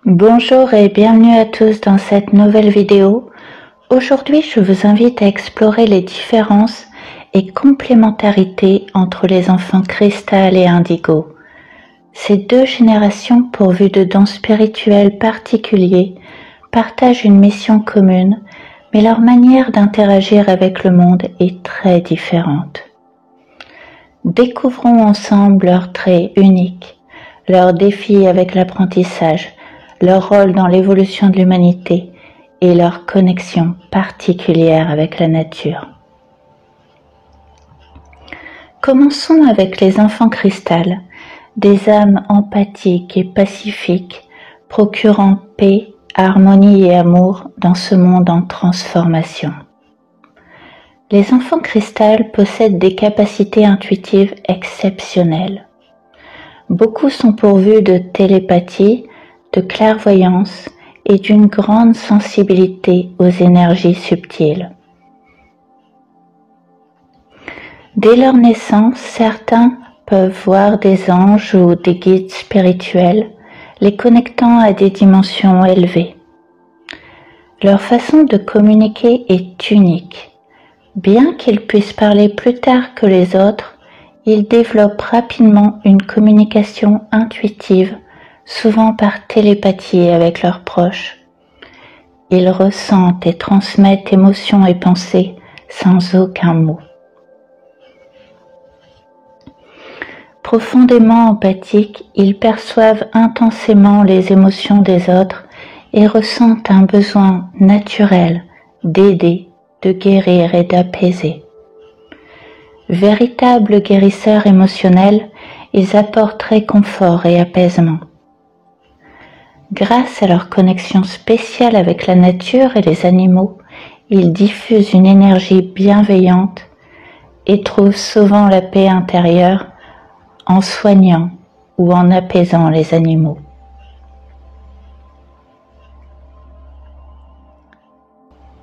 Bonjour et bienvenue à tous dans cette nouvelle vidéo. Aujourd'hui, je vous invite à explorer les différences et complémentarités entre les enfants cristal et indigo. Ces deux générations pourvues de dons spirituels particuliers partagent une mission commune, mais leur manière d'interagir avec le monde est très différente. Découvrons ensemble leurs traits uniques, leurs défis avec l'apprentissage, leur rôle dans l'évolution de l'humanité et leur connexion particulière avec la nature. Commençons avec les enfants cristal, des âmes empathiques et pacifiques, procurant paix, harmonie et amour dans ce monde en transformation. Les enfants cristal possèdent des capacités intuitives exceptionnelles. Beaucoup sont pourvus de télépathie, de clairvoyance et d'une grande sensibilité aux énergies subtiles. Dès leur naissance, certains peuvent voir des anges ou des guides spirituels, les connectant à des dimensions élevées. Leur façon de communiquer est unique. Bien qu'ils puissent parler plus tard que les autres, ils développent rapidement une communication intuitive, souvent par télépathie avec leurs proches. Ils ressentent et transmettent émotions et pensées sans aucun mot. Profondément empathiques, ils perçoivent intensément les émotions des autres et ressentent un besoin naturel d'aider, de guérir et d'apaiser. Véritables guérisseurs émotionnels, ils apportent réconfort et apaisement. Grâce à leur connexion spéciale avec la nature et les animaux, ils diffusent une énergie bienveillante et trouvent souvent la paix intérieure en soignant ou en apaisant les animaux.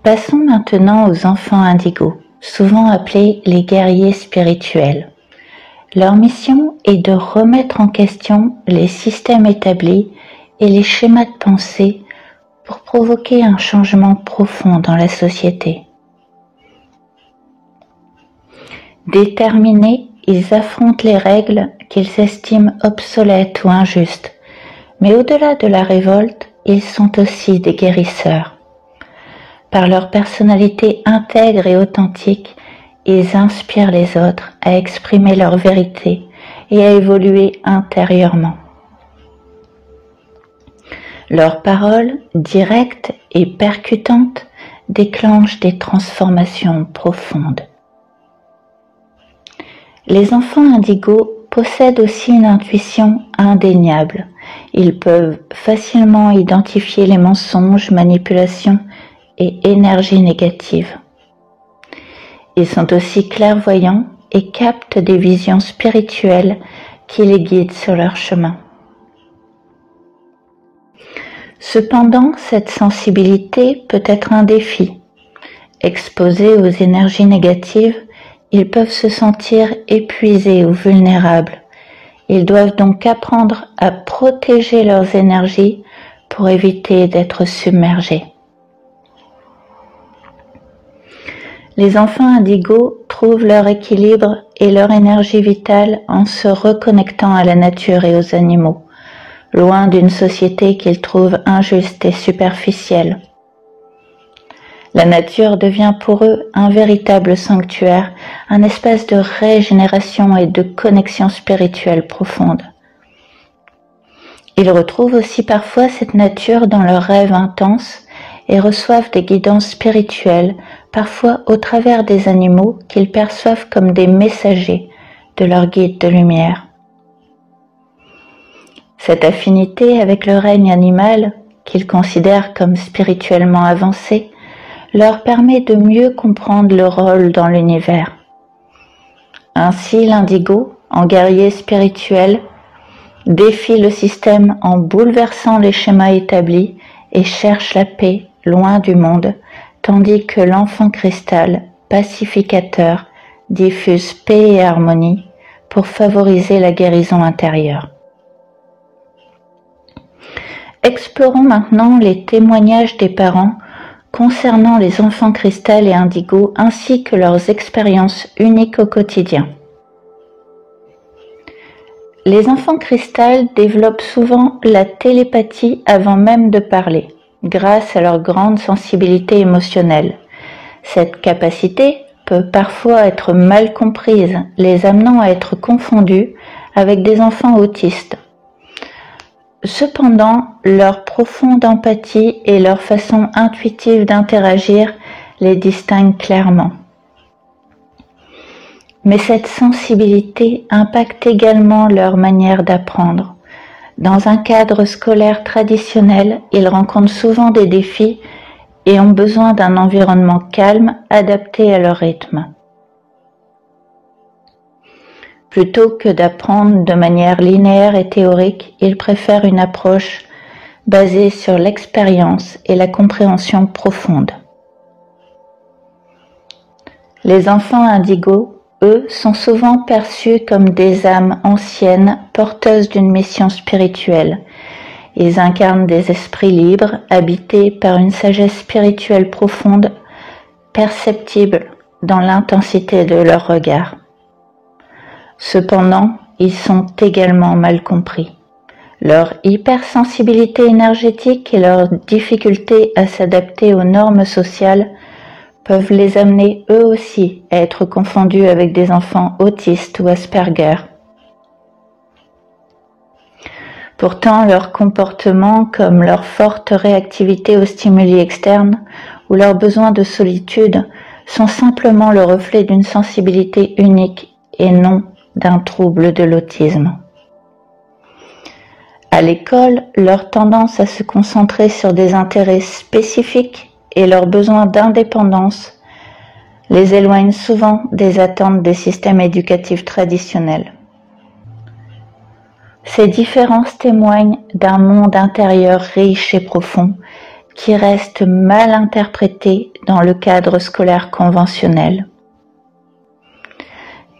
Passons maintenant aux enfants indigos, souvent appelés les guerriers spirituels. Leur mission est de remettre en question les systèmes établis et les schémas de pensée pour provoquer un changement profond dans la société. Déterminés, ils affrontent les règles qu'ils estiment obsolètes ou injustes, mais au-delà de la révolte, ils sont aussi des guérisseurs. Par leur personnalité intègre et authentique, ils inspirent les autres à exprimer leur vérité et à évoluer intérieurement. Leurs paroles, directes et percutantes, déclenchent des transformations profondes. Les enfants indigos possèdent aussi une intuition indéniable. Ils peuvent facilement identifier les mensonges, manipulations et énergies négatives. Ils sont aussi clairvoyants et captent des visions spirituelles qui les guident sur leur chemin. Cependant, cette sensibilité peut être un défi. Exposés aux énergies négatives, ils peuvent se sentir épuisés ou vulnérables. Ils doivent donc apprendre à protéger leurs énergies pour éviter d'être submergés. Les enfants indigos trouvent leur équilibre et leur énergie vitale en se reconnectant à la nature et aux animaux, loin d'une société qu'ils trouvent injuste et superficielle. La nature devient pour eux un véritable sanctuaire, un espace de régénération et de connexion spirituelle profonde. Ils retrouvent aussi parfois cette nature dans leurs rêves intenses et reçoivent des guidances spirituelles, parfois au travers des animaux qu'ils perçoivent comme des messagers de leur guide de lumière. Cette affinité avec le règne animal, qu'ils considèrent comme spirituellement avancé, leur permet de mieux comprendre leur rôle dans l'univers. Ainsi, l'indigo, en guerrier spirituel, défie le système en bouleversant les schémas établis et cherche la paix loin du monde, tandis que l'enfant cristal, pacificateur, diffuse paix et harmonie pour favoriser la guérison intérieure. Explorons maintenant les témoignages des parents concernant les enfants cristal et indigo ainsi que leurs expériences uniques au quotidien. Les enfants cristal développent souvent la télépathie avant même de parler, grâce à leur grande sensibilité émotionnelle. Cette capacité peut parfois être mal comprise, les amenant à être confondus avec des enfants autistes. Cependant, leur profonde empathie et leur façon intuitive d'interagir les distinguent clairement. Mais cette sensibilité impacte également leur manière d'apprendre. Dans un cadre scolaire traditionnel, ils rencontrent souvent des défis et ont besoin d'un environnement calme, adapté à leur rythme. Plutôt que d'apprendre de manière linéaire et théorique, ils préfèrent une approche basée sur l'expérience et la compréhension profonde. Les enfants indigos, eux, sont souvent perçus comme des âmes anciennes porteuses d'une mission spirituelle. Ils incarnent des esprits libres, habités par une sagesse spirituelle profonde, perceptible dans l'intensité de leur regard. Cependant, ils sont également mal compris. Leur hypersensibilité énergétique et leur difficulté à s'adapter aux normes sociales peuvent les amener eux aussi à être confondus avec des enfants autistes ou Asperger. Pourtant, leur comportement, comme leur forte réactivité aux stimuli externes ou leur besoin de solitude, sont simplement le reflet d'une sensibilité unique et non d'un trouble de l'autisme. À l'école, leur tendance à se concentrer sur des intérêts spécifiques et leur besoin d'indépendance les éloignent souvent des attentes des systèmes éducatifs traditionnels. Ces différences témoignent d'un monde intérieur riche et profond qui reste mal interprété dans le cadre scolaire conventionnel.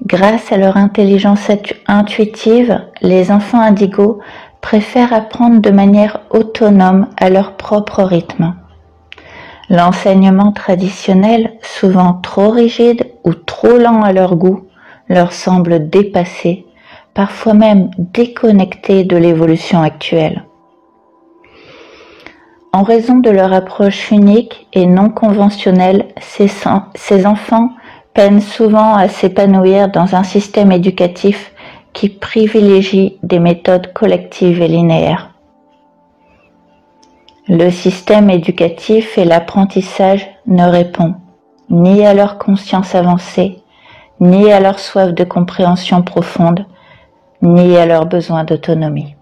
Grâce à leur intelligence intuitive, les enfants indigos préfèrent apprendre de manière autonome à leur propre rythme. L'enseignement traditionnel, souvent trop rigide ou trop lent à leur goût, leur semble dépassé, parfois même déconnecté de l'évolution actuelle. En raison de leur approche unique et non conventionnelle, ces enfants peinent souvent à s'épanouir dans un système éducatif qui privilégie des méthodes collectives et linéaires. Le système éducatif et l'apprentissage ne répondent ni à leur conscience avancée, ni à leur soif de compréhension profonde, ni à leurs besoins d'autonomie.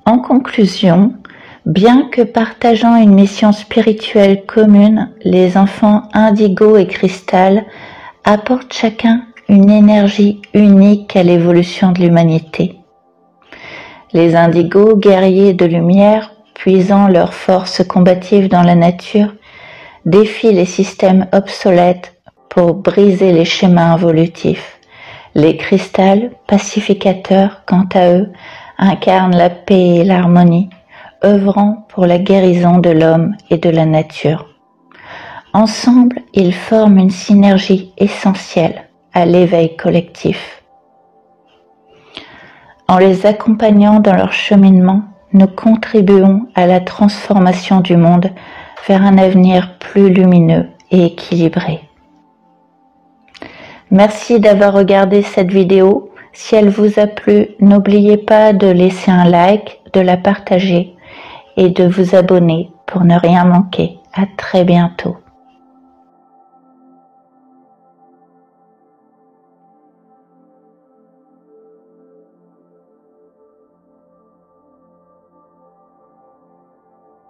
En conclusion, bien que partageant une mission spirituelle commune, les enfants indigo et cristal apportent chacun une énergie unique à l'évolution de l'humanité. Les indigos, guerriers de lumière, puisant leurs forces combatives dans la nature, défient les systèmes obsolètes pour briser les schémas évolutifs. Les cristals, pacificateurs, quant à eux, incarnent la paix et l'harmonie, œuvrant pour la guérison de l'homme et de la nature. Ensemble, ils forment une synergie essentielle à l'éveil collectif. En les accompagnant dans leur cheminement, nous contribuons à la transformation du monde vers un avenir plus lumineux et équilibré. Merci d'avoir regardé cette vidéo. Si elle vous a plu, n'oubliez pas de laisser un like, de la partager et de vous abonner pour ne rien manquer. À très bientôt.